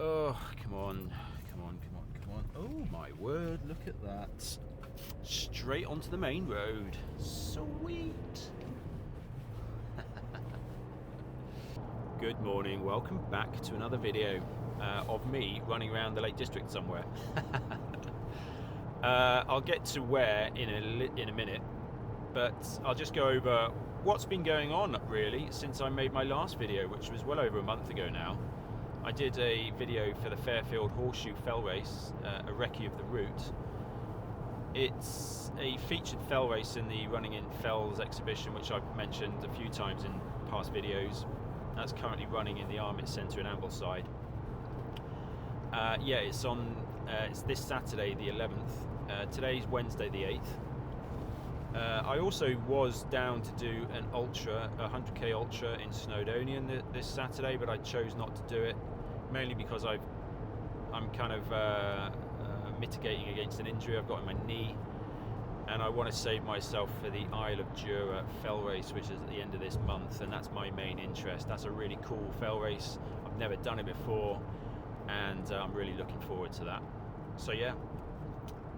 Oh, come on. Oh my word, look at that. Straight onto the main road. Sweet. Good morning, welcome back to another video of me running around the Lake District somewhere. I'll get to where in a minute, but I'll just go over what's been going on really since I made my last video, which was well over a month ago now. I did a video for the Fairfield Horseshoe fell race, a recce of the route. It's a featured fell race in the Running in Fells exhibition, which I've mentioned a few times in past videos. That's currently running in the Armit Centre in Ambleside. Yeah, it's on. It's this Saturday, the 11th. Today's Wednesday, the 8th. I also was down to do an ultra, a 100k ultra in Snowdonian this Saturday, but I chose not to do it, mainly because I'm kind of mitigating against an injury I've got in my knee, and I want to save myself for the Isle of Jura fell race, which is at the end of this month, and that's my main interest. That's a really cool fell race. I've never done it before, and I'm really looking forward to that. So yeah,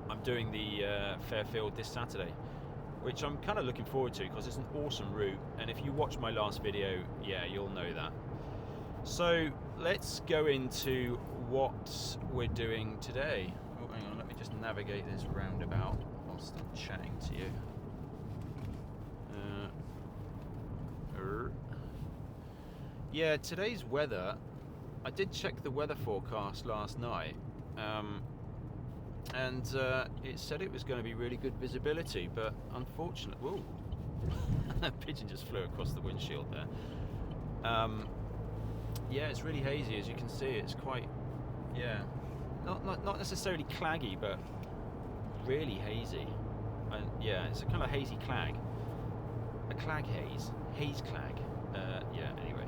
I'm doing the Fairfield this Saturday, which I'm kind of looking forward to because it's an awesome route, and if you watch my last video, yeah, you'll know that. So let's go into what we're doing today. Oh, hang on, let me just navigate this roundabout whilst I'm chatting to you. Yeah, today's weather, I did check the weather forecast last night, and it said it was going to be really good visibility, but unfortunately, whoa, a pigeon just flew across the windshield there. Yeah, it's really hazy, as you can see. It's quite, yeah, not necessarily claggy, but really hazy. And yeah, it's a kind of hazy clag, a clag haze clag. Yeah, anyway.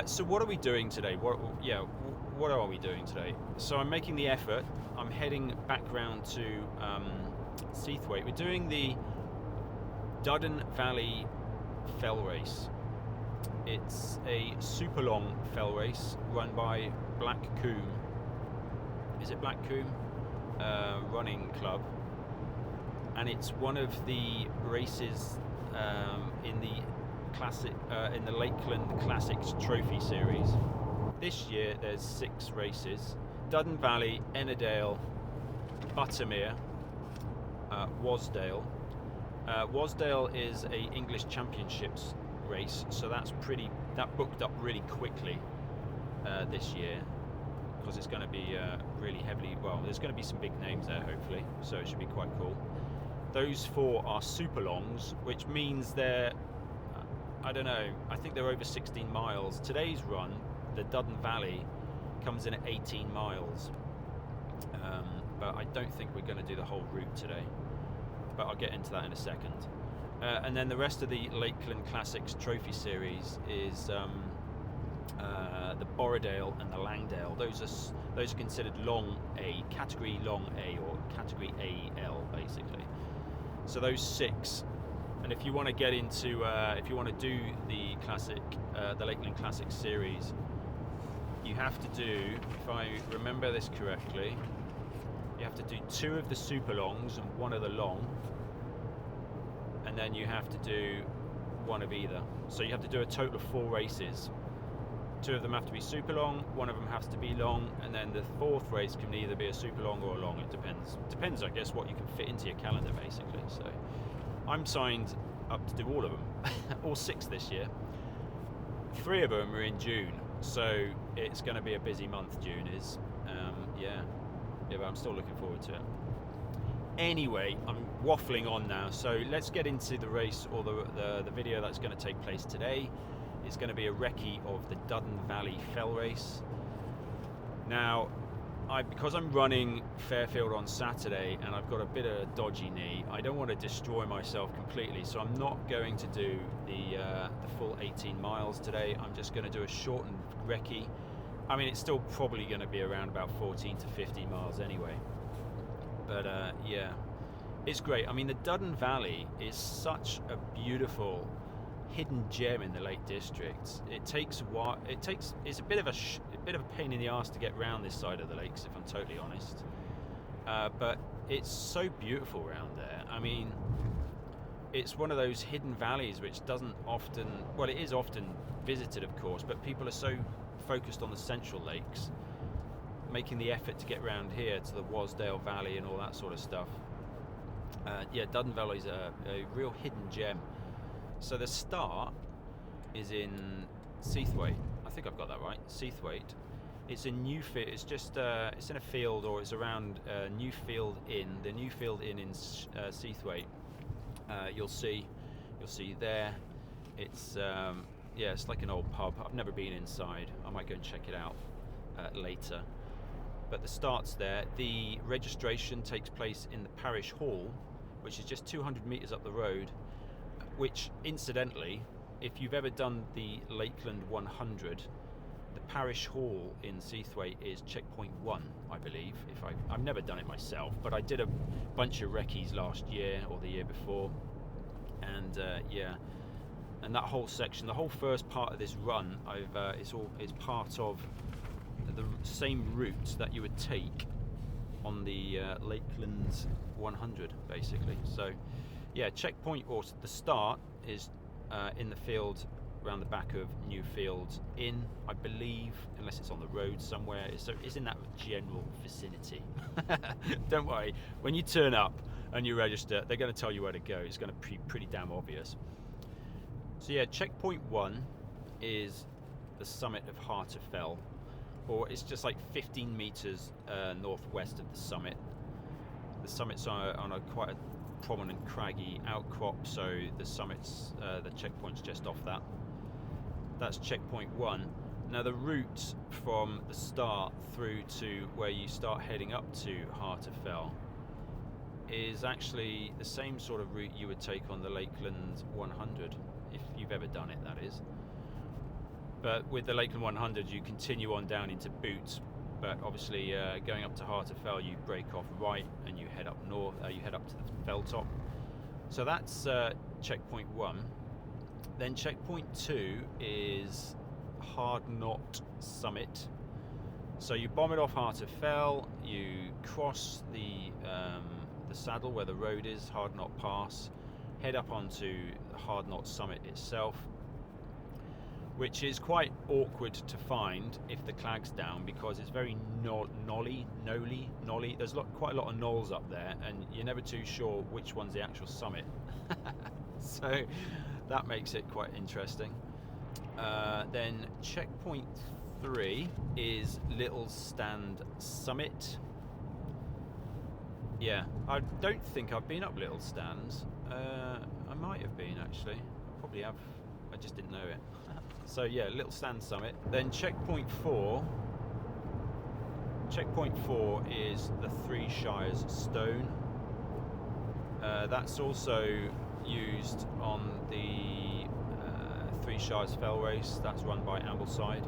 So what are we doing today? What are we doing today? So I'm making the effort. I'm heading back round to Seathwaite. We're doing the Duddon Valley fell race. It's a super long fell race run by Black Combe. Is it Black Combe Running Club? And it's one of the races in the classic in the Lakeland Classics Trophy Series. This year there's 6 races: Duddon Valley, Ennerdale, Buttermere, Wasdale. Wasdale is a English Championships race, so that booked up really quickly this year, because it's going to be really heavily, well, there's going to be some big names there hopefully, so it should be quite cool. Those 4 are super longs, which means they're, I don't know, I think they're over 16 miles. Today's run, the Duddon Valley, comes in at 18 miles, but I don't think we're going to do the whole route today, but I'll get into that in a second. And then the rest of the Lakeland Classics Trophy Series is the Borrowdale and the Langdale. Those are considered long A, category long A, or category AL basically. So those 6. And if you want to get into, if you want to do the classic, the Lakeland Classics Series, you have to do, if I remember this correctly, you have to do 2 of the super longs and 1 of the long, and then you have to do 1 of either. So you have to do a total of 4 races. 2 of them have to be super long, 1 of them has to be long, and then the 4th race can either be a super long or a long. It depends, I guess, what you can fit into your calendar basically. So I'm signed up to do all of them, all 6 this year. 3 of them are in June, so it's going to be a busy month. June is, yeah, but I'm still looking forward to it. Anyway, I'm waffling on now, so let's get into the race, or the video that's going to take place today. It's going to be a recce of the Duddon Valley fell race. Now, because I'm running Fairfield on Saturday and I've got a bit of a dodgy knee, I don't want to destroy myself completely, so I'm not going to do the full 18 miles today. I'm just going to do a shortened recce. I mean, it's still probably going to be around about 14 to 15 miles anyway. But yeah, it's great. I mean, the Duddon Valley is such a beautiful hidden gem in the Lake District. It takes a while. It's a bit of a pain in the arse to get round this side of the lakes, if I'm totally honest. But it's so beautiful around there. I mean, it's one of those hidden valleys which doesn't often. Well, it is often visited, of course, but people are so focused on the central lakes, making the effort to get round here to the Wasdale Valley and all that sort of stuff. Yeah, Duddon Valley is a real hidden gem. So the start is in Seathwaite. I think I've got that right. Seathwaite. It's a new field. It's just it's in a field, or it's around Newfield Inn. The Newfield Inn in Seathwaite. You'll see there. It's yeah, it's like an old pub. I've never been inside. I might go and check it out later. But the start's there. The registration takes place in the parish hall, which is just 200 metres up the road. Which, incidentally, if you've ever done the Lakeland 100, the parish hall in Seathwaite is checkpoint 1, I believe. I've never done it myself, but I did a bunch of recce's last year or the year before, and yeah, and that whole section, the whole first part of this run, it's part of the same route that you would take on the Lakeland 100, basically. So. Yeah, checkpoint, or the start, is in the field around the back of Newfield Inn, I believe, unless it's on the road somewhere. So it's in that general vicinity. Don't worry, when you turn up and you register, they're going to tell you where to go. It's going to be pretty damn obvious. So yeah, checkpoint 1 is the summit of Heart of Fell, or it's just like 15 metres northwest of the summit. The summit's on a quite a prominent craggy outcrop, so the summit's the checkpoint's just off that. That's checkpoint 1. Now the route from the start through to where you start heading up to Heart of Fell is actually the same sort of route you would take on the Lakeland 100, if you've ever done it, that is. But with the Lakeland 100 you continue on down into Boots, but obviously going up to Heart of Fell you break off right and you head up north, you head up to the fell top. So that's checkpoint 1. Then checkpoint 2 is Hard Knot Summit. So you bomb it off Heart of Fell, you cross the saddle where the road is, Hard Knot Pass, head up onto Hard Knot Summit itself, which is quite awkward to find if the clag's down, because it's very nolly. There's quite a lot of knolls up there, and you're never too sure which one's the actual summit. So that makes it quite interesting. Then checkpoint 3 is Little Stand Summit. Yeah, I don't think I've been up Little Stands. I might have been, actually. I probably have. I just didn't know it. So yeah, Little Stand Summit. Then checkpoint 4. Checkpoint 4 is the Three Shires Stone. That's also used on the Three Shires Fell Race. That's run by Ambleside.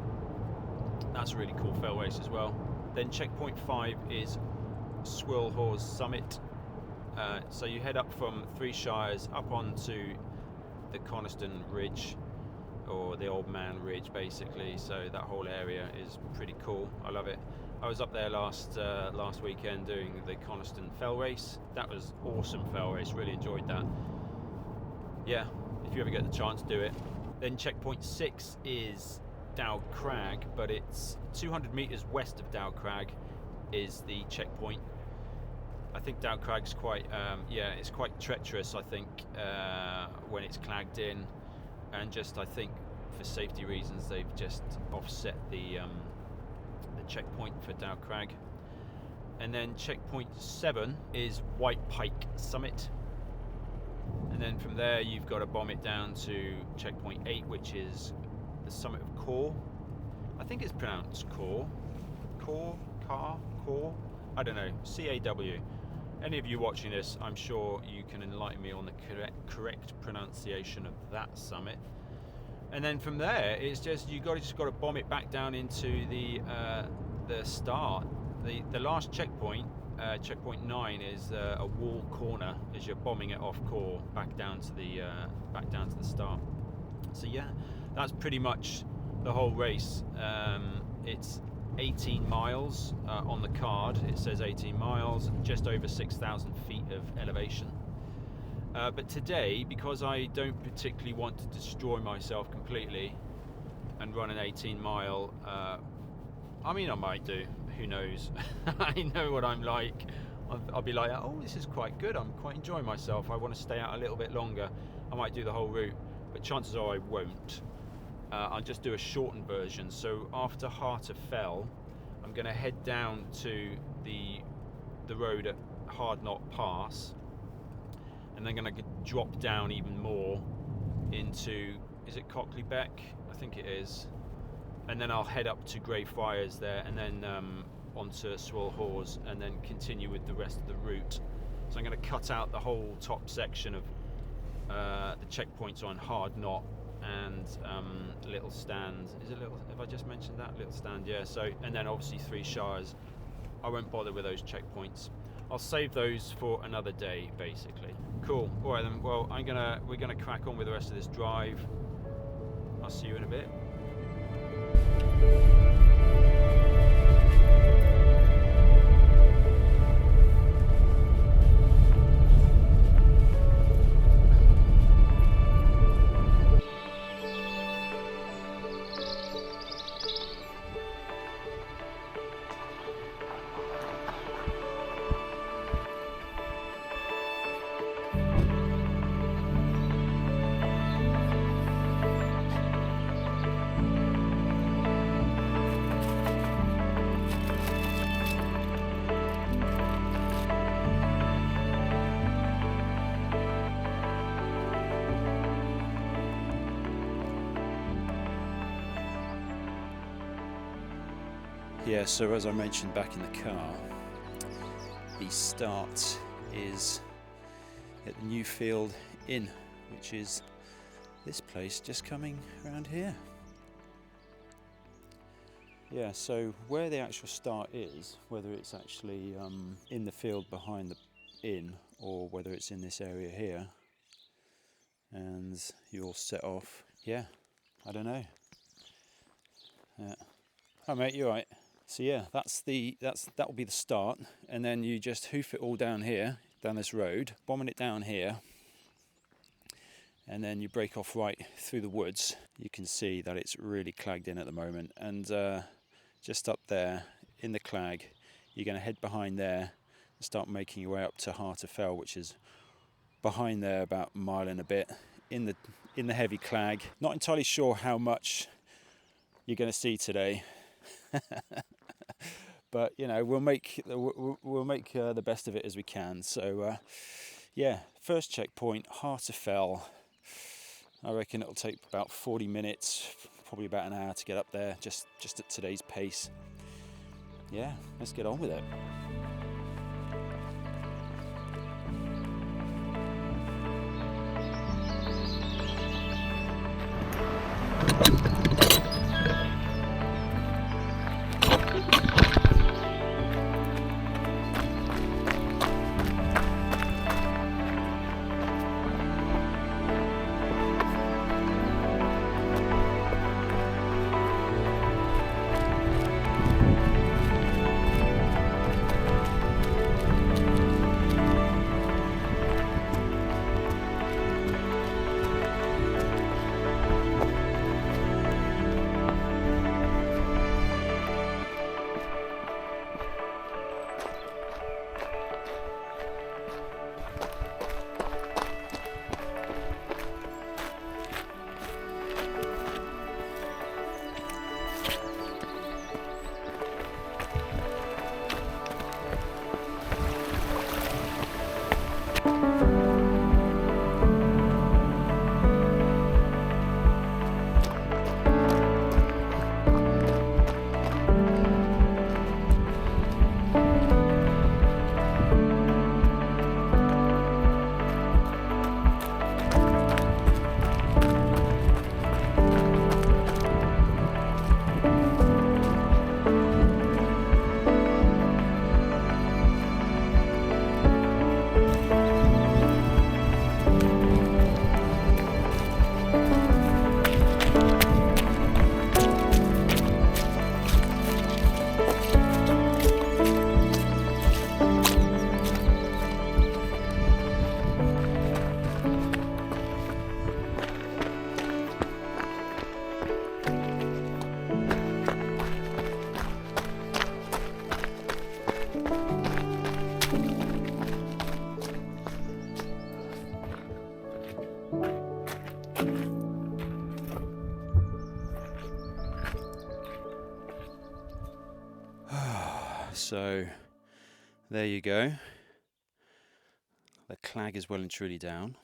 That's a really cool fell race as well. Then checkpoint 5 is Swirlhorse Summit. So you head up from Three Shires up onto the Coniston Ridge, or the Old Man Ridge, basically. So that whole area is pretty cool. I love it. I was up there last weekend doing the Coniston Fell Race. That was awesome fell race. Really enjoyed that. Yeah, if you ever get the chance, do it. Then checkpoint 6 is Dowd Crag, but it's 200 metres west of Dowd Crag is the checkpoint. I think Dowd Crag's quite, it's quite treacherous, I think, when it's clagged in, and just, I think, for safety reasons, they've just offset the checkpoint for Dowd Crag. And then checkpoint 7 is White Pike Summit, and then from there you've got to bomb it down to checkpoint 8, which is the summit of Caw. I think it's pronounced Caw, I don't know, C-A-W. Any of you watching this, I'm sure you can enlighten me on the correct pronunciation of that summit. And then from there, it's just just got to bomb it back down into the start. The last checkpoint, checkpoint 9, is a wall corner as you're bombing it off Caw back down to the start. So yeah, that's pretty much the whole race. It's 18 miles on the card. It says 18 miles, just over 6,000 feet of elevation. But today, because I don't particularly want to destroy myself completely and run an 18-mile, I mean, I might do, who knows. I know what I'm like. I'll be like, oh, this is quite good, I'm quite enjoying myself, I want to stay out a little bit longer. I might do the whole route, but chances are I won't. I'll just do a shortened version. So after Heart of Fell, I'm going to head down to the road at Hard Knot Pass, and then going to drop down even more into, is it Cockley Beck? I think it is. And then I'll head up to Greyfriars there, and then onto Swirl Hawes, and then continue with the rest of the route. So I'm going to cut out the whole top section of the checkpoints on Hard Knot and Little Stand. Is it Little? Have I just mentioned that? Little Stand, yeah. So, and then obviously Three Shires. I won't bother with those checkpoints. I'll save those for another day, basically. Cool. All right then. Well, we're gonna crack on with the rest of this drive. I'll see you in a bit. Yeah, so as I mentioned back in the car, the start is at the Newfield Inn, which is this place just coming around here. Yeah, so where the actual start is, whether it's actually in the field behind the inn or whether it's in this area here, and you'll set off, yeah, I don't know. Oh mate, you alright? So yeah, that'll be the start, and then you just hoof it all down here, down this road, bombing it down here, and then you break off right through the woods. You can see that it's really clagged in at the moment, and just up there in the clag, you're going to head behind there and start making your way up to Heart of Fell, which is behind there about a mile and a bit in the heavy clag. Not entirely sure how much you're going to see today. But you know, we'll make the best of it as we can. So yeah, first checkpoint, Heart of Fell. I reckon it'll take about 40 minutes, probably about an hour to get up there, just at today's pace. Yeah, let's get on with it. So there you go. The clag is well and truly down.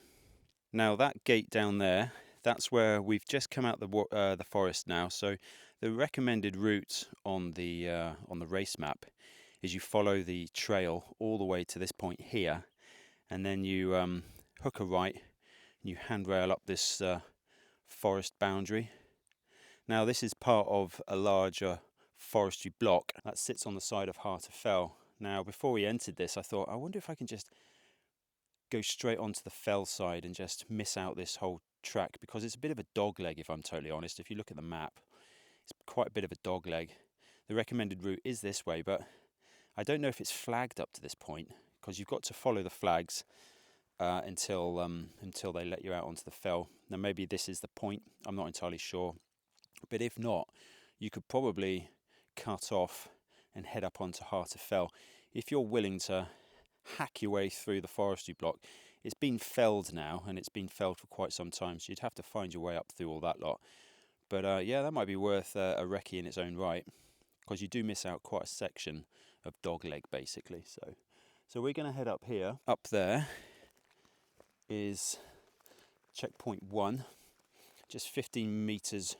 Now that gate down there, that's where we've just come out the forest now. So the recommended route on the race map is you follow the trail all the way to this point here, and then you hook a right and you handrail up this forest boundary. Now this is part of a larger forestry block that sits on the side of Heart of Fell. Now before we entered this, I thought, I wonder if I can just go straight onto the fell side and just miss out this whole track, because it's a bit of a dog leg, if I'm totally honest. If you look at the map, it's quite a bit of a dog leg. The recommended route is this way, but I don't know if it's flagged up to this point, because you've got to follow the flags until they let you out onto the fell. Now maybe this is the point, I'm not entirely sure, but if not, you could probably cut off and head up onto Heart of Fell if you're willing to hack your way through the forestry block. It's been felled now, and it's been felled for quite some time, so you'd have to find your way up through all that lot. But yeah, that might be worth a recce in its own right, because you do miss out quite a section of dogleg basically. So we're going to head up here. Up there is checkpoint 1, just 15 metres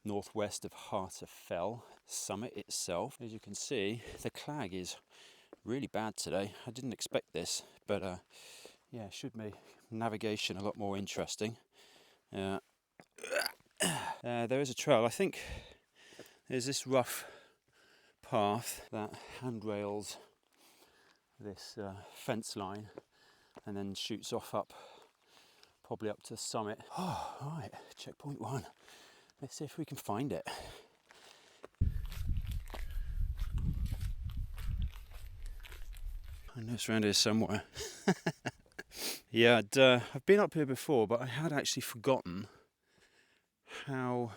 northwest of Heart of Fell summit itself. As you can see, the clag is really bad today. I didn't expect this, but yeah, it should make navigation a lot more interesting. There is a trail. I think there's this rough path that handrails this fence line and then shoots off up, probably up to the summit. Oh, right, checkpoint 1. Let's see if we can find it. I know it's around here somewhere. Yeah, I've been up here before, but I had actually forgotten how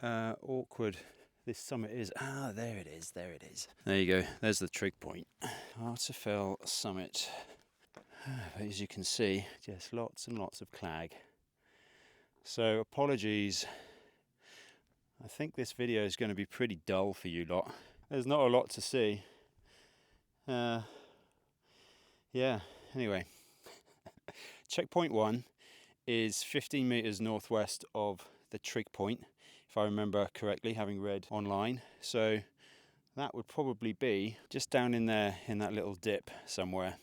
awkward this summit is. Ah, there it is, there it is. There you go, there's the trig point. Heart of Fell summit. But as you can see, just lots and lots of clag. So apologies, I think this video is going to be pretty dull for you lot. There's not a lot to see. Yeah, anyway. Checkpoint 1 is 15 metres northwest of the trig point, if I remember correctly, having read online. So that would probably be just down in there in that little dip somewhere.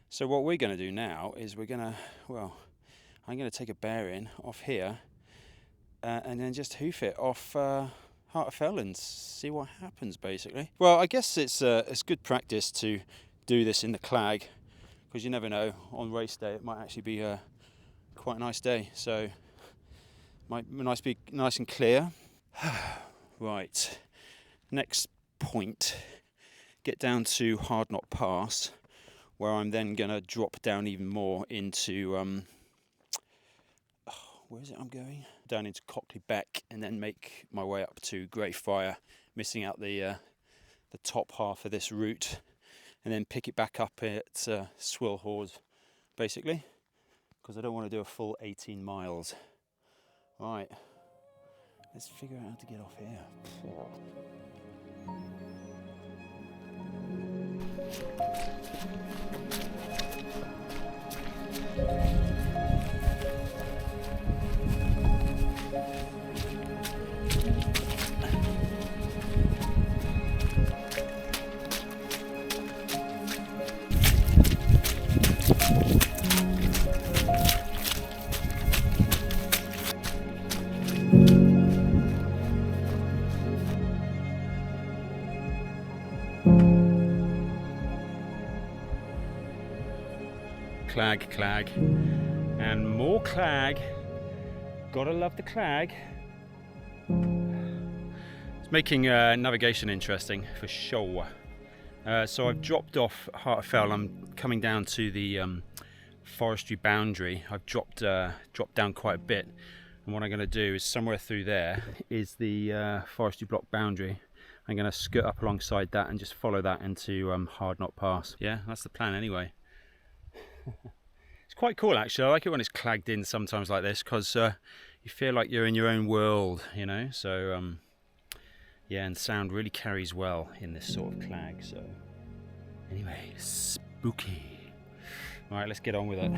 So what we're going to do now is we're going to, well, I'm going to take a bearing off here and then just hoof it off Heart of Fell and see what happens basically. Well, I guess it's good practice to do this in the clag, because you never know, on race day it might actually be quite a nice day, so might be nice and clear. Right, next point, get down to Hard Knot Pass, where I'm then going to drop down even more into where is it I'm going? Down into Cockley Beck, and then make my way up to Greyfriar, missing out the top half of this route, and then pick it back up at Swilhorse, basically, because I don't want to do a full 18 miles. Right, let's figure out how to get off here. Clag, and more clag. Gotta love the clag. It's making navigation interesting for sure. So I've dropped off Heart of Fell. I'm coming down to the forestry boundary. I've dropped down quite a bit, and what I'm going to do is somewhere through there is the forestry block boundary. I'm going to skirt up alongside that and just follow that into Hard Knot Pass. Yeah, that's the plan anyway. It's quite cool actually. I like it when it's clagged in sometimes like this, because you feel like you're in your own world, you know. So Yeah, and sound really carries well in this sort of clag. So anyway, spooky. All right, let's get on with it.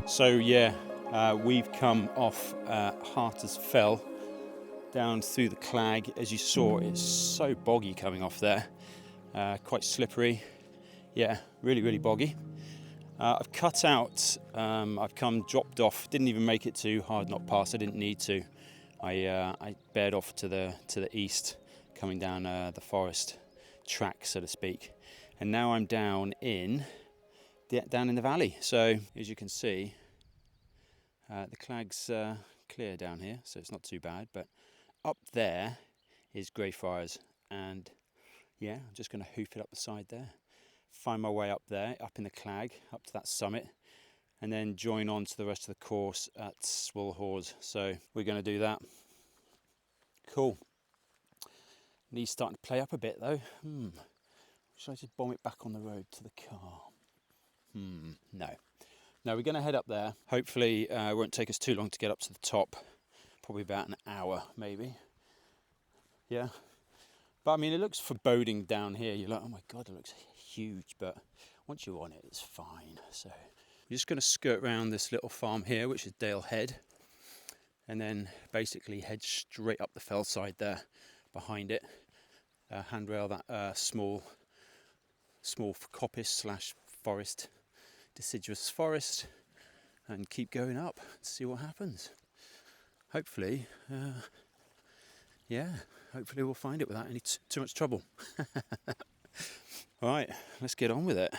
So yeah, we've come off Harter's Fell down through the clag. As you saw, it's so boggy coming off there, quite slippery. Yeah, really boggy. I've cut out, I've come dropped off, didn't even make it to Hard Knot Pass. I didn't need to. I bared off to the east, coming down the forest track, so to speak. And now I'm down in the valley. So as you can see, the clag's clear down here, so it's not too bad. But up there is Greyfriars, and yeah, I'm just going to hoof it up the side there. Find my way up there, up in the clag, up to that summit, and then join on to the rest of the course at Swalhorse. So we're going to do that. Cool. Knee's starting to play up a bit though. Should I just bomb it back on the road to the car? No, we're going to head up there. Hopefully it won't take us too long to get up to the top. Probably about an hour maybe. Yeah. But I mean, it looks foreboding down here. You're like, oh my God, it looks huge. But once you're on it, it's fine. So we're just going to skirt around this little farm here, which is Dale Head. And then basically head straight up the fell side there behind it. Handrail that small coppice / forest, deciduous forest, and keep going up and see what happens. Hopefully, hopefully we'll find it without any too much trouble. All right, let's get on with it.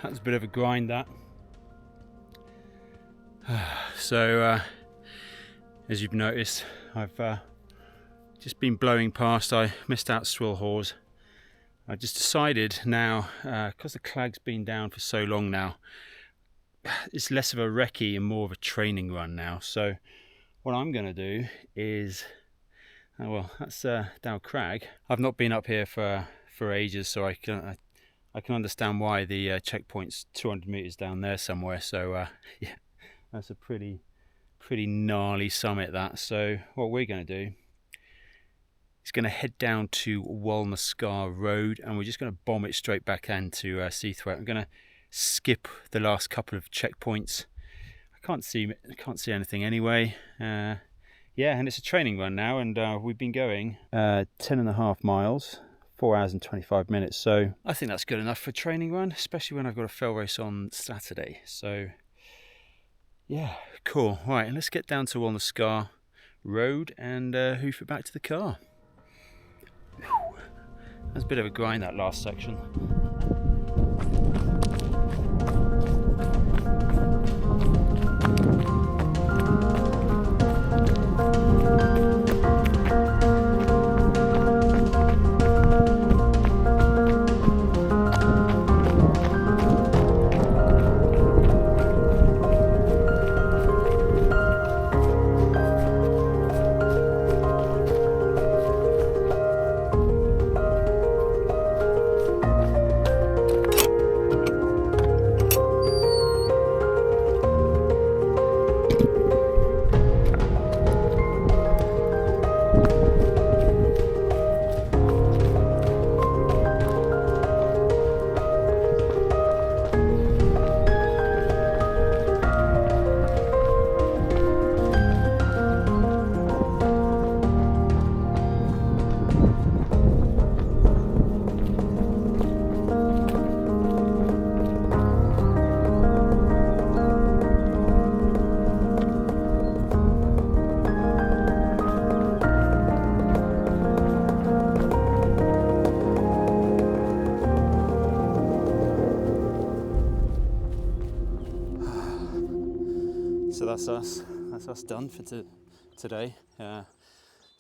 That's a bit of a grind, that. So as you've noticed, I've just been blowing past. I missed out Swill Hors. I just decided now, because the clag's been down for so long now, it's less of a recce and more of a training run now. So what I'm going to do is, well, that's Dow Crag. I've not been up here for ages, so I can understand why the checkpoint's 200 meters down there somewhere. So yeah, that's a pretty gnarly summit, that. So what we're going to do is going to head down to Walnaskar Road, and we're just going to bomb it straight back into Seathwaite. I'm going to skip the last couple of checkpoints. I can't see anything anyway. Yeah, and it's a training run now, and we've been going 10.5 miles, 4 hours and 25 minutes. So I think that's good enough for a training run, especially when I've got a fell race on Saturday. So yeah, cool. Right, and let's get down to Walnaskar Road and hoof it back to the car. That's a bit of a grind, that last section. So that's us done for today.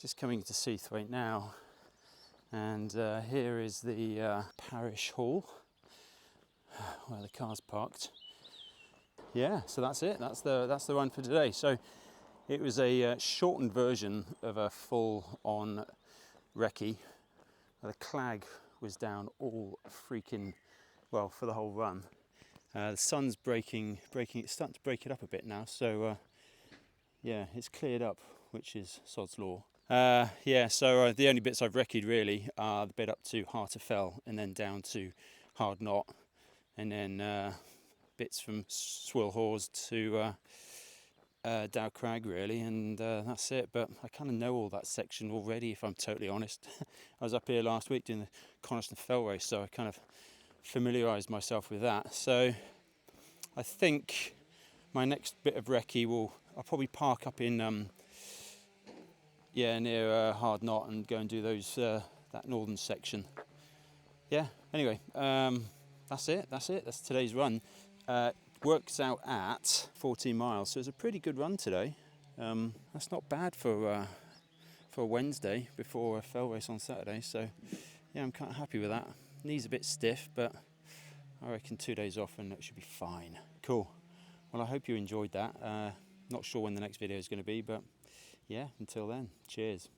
Just coming to Seathwaite now, and here is the parish hall where the car's parked. Yeah, so that's it. That's the run for today. So it was a shortened version of a full-on recce. The clag was down all freaking well for the whole run. The sun's breaking. It's starting to break it up a bit now. So yeah, it's cleared up, which is sod's law. Yeah, so the only bits I've recce'd really are the bit up to Heart of Fell and then down to Hard Knot, and then bits from Swill Hors to Dow Crag really, and that's it. But I kind of know all that section already, if I'm totally honest. I was up here last week doing the Coniston Fell race, so I kind of familiarised myself with that. So I think my next bit of recce I'll probably park up in near Hard Knot and go and do those that northern section. Yeah, anyway, that's it. That's today's run. Works out at 14 miles, so it's a pretty good run today. That's not bad for a Wednesday before a fell race on Saturday. So yeah, I'm kind of happy with that. Knee's a bit stiff, but I reckon 2 days off and it should be fine. Cool. Well, I hope you enjoyed that. Not sure when the next video is going to be, but yeah, until then, cheers.